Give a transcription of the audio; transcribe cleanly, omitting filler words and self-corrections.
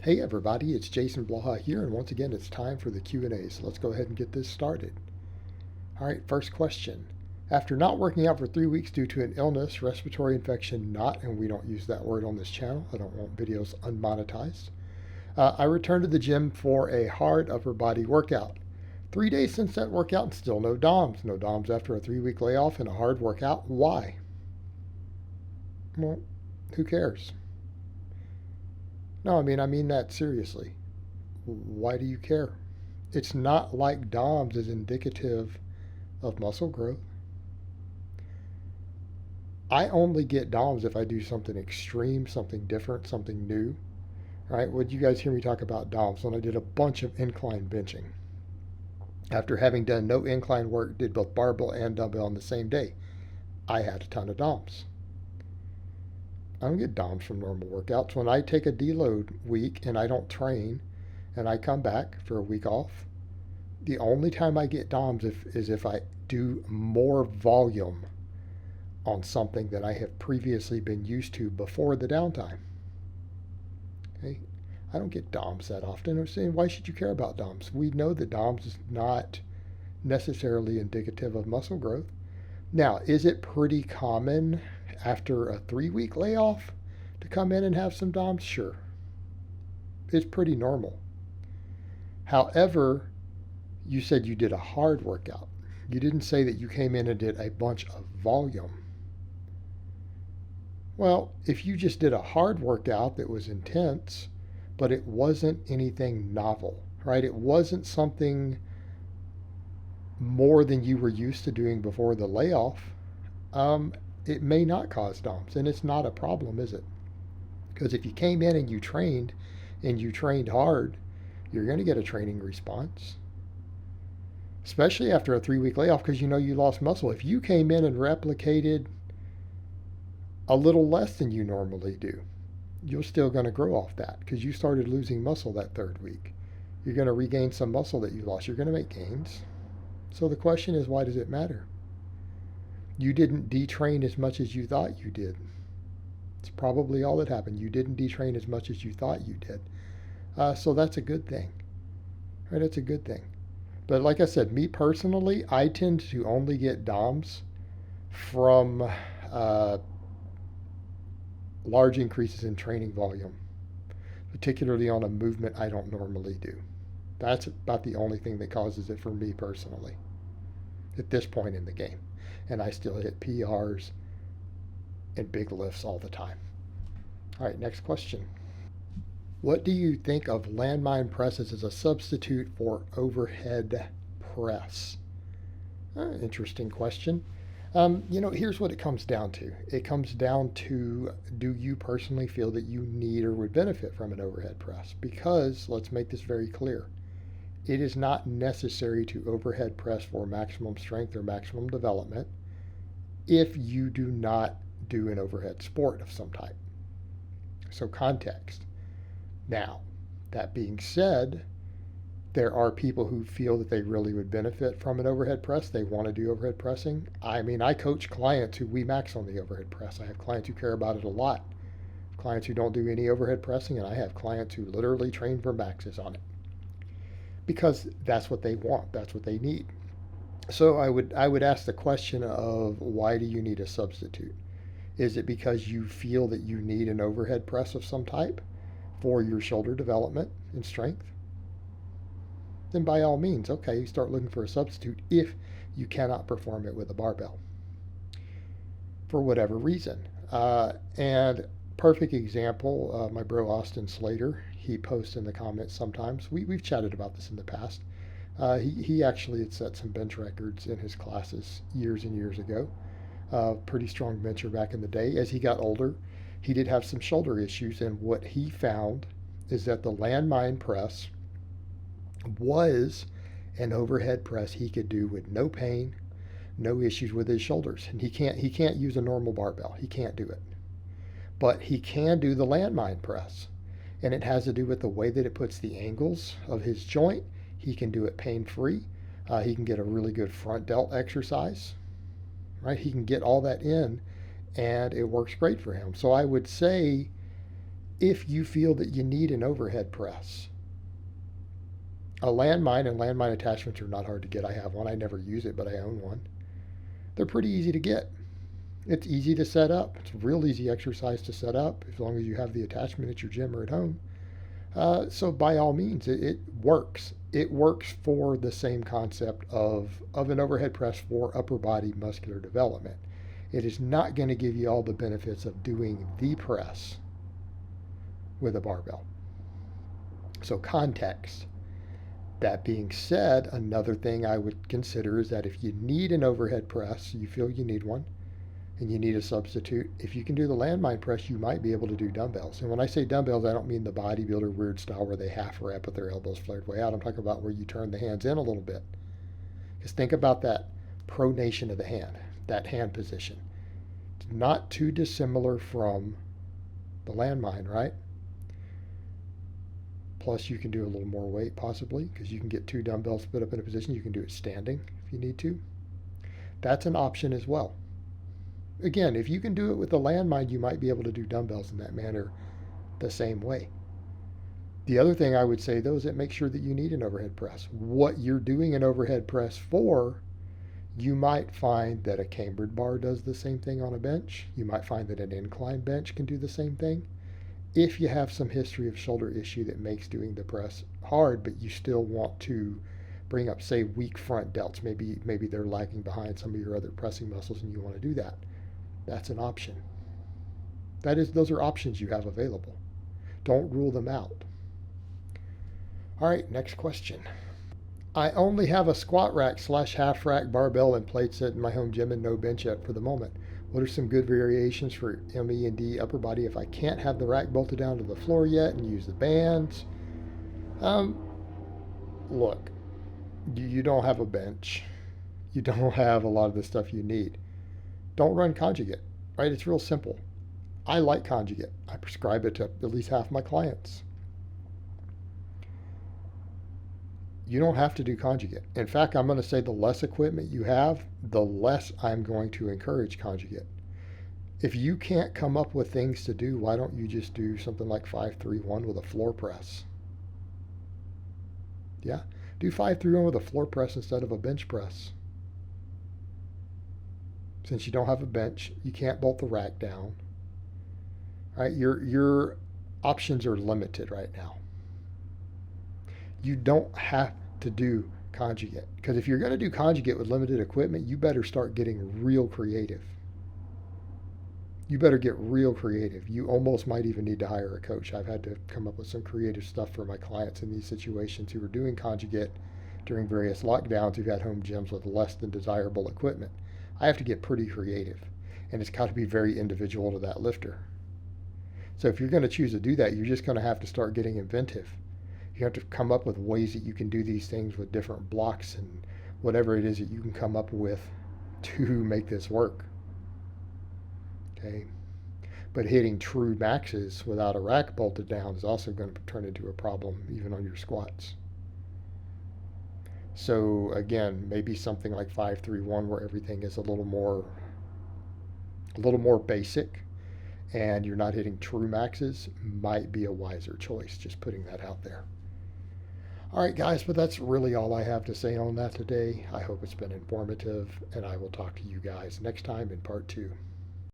Hey everybody, it's Jason Blaha here, and once again it's time for the Q&As. Let's go ahead and get this started. All right, first question. After not working out for 3 weeks due to an illness, respiratory infection not, and we don't use that word on this channel, I don't want videos unmonetized, I returned to the gym for a hard upper body workout. 3 days since that workout and still no DOMs. No DOMs after a 3-week layoff and a hard workout. Why? Well, who cares? No, I mean that seriously. Why do you care? It's not like DOMS is indicative of muscle growth. I only get DOMS if I do something extreme, something different, something new. All right, would you guys hear me talk about DOMS when I did a bunch of incline benching? After having done no incline work, did both barbell and dumbbell on the same day. I had a ton of DOMS. I don't get DOMS from normal workouts. When I take a deload week and I don't train and I come back for a week off, the only time I get DOMS is if I do more volume on something that I have previously been used to before the downtime. Okay? I don't get DOMS that often. I'm saying, why should you care about DOMS? We know that DOMS is not necessarily indicative of muscle growth. Now, is it pretty common after a 3-week layoff to come in and have some DOMs? Sure. It's pretty normal. However, you said you did a hard workout. You didn't say that you came in and did a bunch of volume. Well, if you just did a hard workout that was intense, but it wasn't anything novel, right? It wasn't something more than you were used to doing before the layoff, it may not cause DOMS, and it's not a problem, is it? Because if you came in and you trained hard, you're going to get a training response, especially after a 3-week layoff, because you know you lost muscle. If you came in and replicated a little less than you normally do, you're still going to grow off that because you started losing muscle that 3rd week. You're going to regain some muscle that you lost. You're going to make gains. So the question is, why does it matter? You didn't detrain as much as you thought you did. It's probably all that happened. You didn't detrain as much as you thought you did. So that's a good thing. Right? It's a good thing. But like I said, me personally, I tend to only get DOMs from large increases in training volume, particularly on a movement I don't normally do. That's about the only thing that causes it for me personally at this point in the game. And I still hit PRs and big lifts all the time. All right, next question. What do you think of landmine presses as a substitute for overhead press? Interesting question. Here's what it comes down to. It comes down to, do you personally feel that you need or would benefit from an overhead press? Because, let's make this very clear, it is not necessary to overhead press for maximum strength or maximum development if you do not do an overhead sport of some type. So context. Now, that being said, there are people who feel that they really would benefit from an overhead press. They want to do overhead pressing. I mean, I coach clients who we max on the overhead press. I have clients who care about it a lot. Clients who don't do any overhead pressing, and I have clients who literally train for maxes on it. Because that's what they want. That's what they need. So I would ask the question of, why do you need a substitute? Is it because you feel that you need an overhead press of some type for your shoulder development and strength? Then by all means, okay, start looking for a substitute if you cannot perform it with a barbell for whatever reason. And perfect example, my bro Austin Slater, he posts in the comments sometimes. We've chatted about this in the past. He actually had set some bench records in his classes years and years ago. Pretty strong bencher back in the day. As he got older, he did have some shoulder issues, and what he found is that the landmine press was an overhead press he could do with no pain, no issues with his shoulders. And he can't use a normal barbell. He can't do it. But he can do the landmine press. And it has to do with the way that it puts the angles of his joint. He can do it pain-free. He can get a really good front delt exercise. Right? He can get all that in, and it works great for him. So I would say if you feel that you need an overhead press. A landmine and landmine attachments are not hard to get. I have one. I never use it, but I own one. They're pretty easy to get. It's easy to set up. It's a real easy exercise to set up as long as you have the attachment at your gym or at home. So by all means, it works. It works for the same concept of an overhead press for upper body muscular development. It is not going to give you all the benefits of doing the press with a barbell. So context. That being said, another thing I would consider is that if you need an overhead press, you feel you need one, and you need a substitute, if you can do the landmine press, you might be able to do dumbbells. And when I say dumbbells, I don't mean the bodybuilder weird style where they half rep with their elbows flared way out. I'm talking about where you turn the hands in a little bit. Because think about that pronation of the hand, that hand position. It's not too dissimilar from the landmine, right? Plus, you can do a little more weight possibly because you can get two dumbbells put up in a position. You can do it standing if you need to. That's an option as well. Again, if you can do it with the landmine, you might be able to do dumbbells in that manner the same way. The other thing I would say, though, is that make sure that you need an overhead press. What you're doing an overhead press for, you might find that a cambered bar does the same thing on a bench. You might find that an incline bench can do the same thing. If you have some history of shoulder issue that makes doing the press hard, but you still want to bring up, say, weak front delts, maybe they're lagging behind some of your other pressing muscles and you want to do that, that's an option. Those are options you have available. Don't rule them out. All right, next question. I only have a squat rack / half rack barbell and plates at my home gym and no bench yet for the moment. What are some good variations for ME and D upper body if I can't have the rack bolted down to the floor yet and use the bands? Look, you don't have a bench. You don't have a lot of the stuff you need. Don't run conjugate, right? It's real simple. I like conjugate. I prescribe it to at least half my clients. You don't have to do conjugate. In fact, I'm going to say the less equipment you have, the less I'm going to encourage conjugate. If you can't come up with things to do, why don't you just do something like 5-3-1 with a floor press? Yeah, do 5-3-1 with a floor press instead of a bench press. Since you don't have a bench, you can't bolt the rack down. Right? Your options are limited right now. You don't have to do conjugate. Because if you're going to do conjugate with limited equipment, you better start getting real creative. You better get real creative. You almost might even need to hire a coach. I've had to come up with some creative stuff for my clients in these situations who are doing conjugate during various lockdowns who've had home gyms with less than desirable equipment. I have to get pretty creative, and it's got to be very individual to that lifter. So if you're going to choose to do that, you're just going to have to start getting inventive. You have to come up with ways that you can do these things with different blocks and whatever it is that you can come up with to make this work. Okay. But hitting true maxes without a rack bolted down is also going to turn into a problem even on your squats. So again, maybe something like 5-3-1 where everything is a little more basic and you're not hitting true maxes might be a wiser choice. Just putting that out there. All right, guys, but that's really all I have to say on that today. I hope it's been informative, and I will talk to you guys next time in part 2.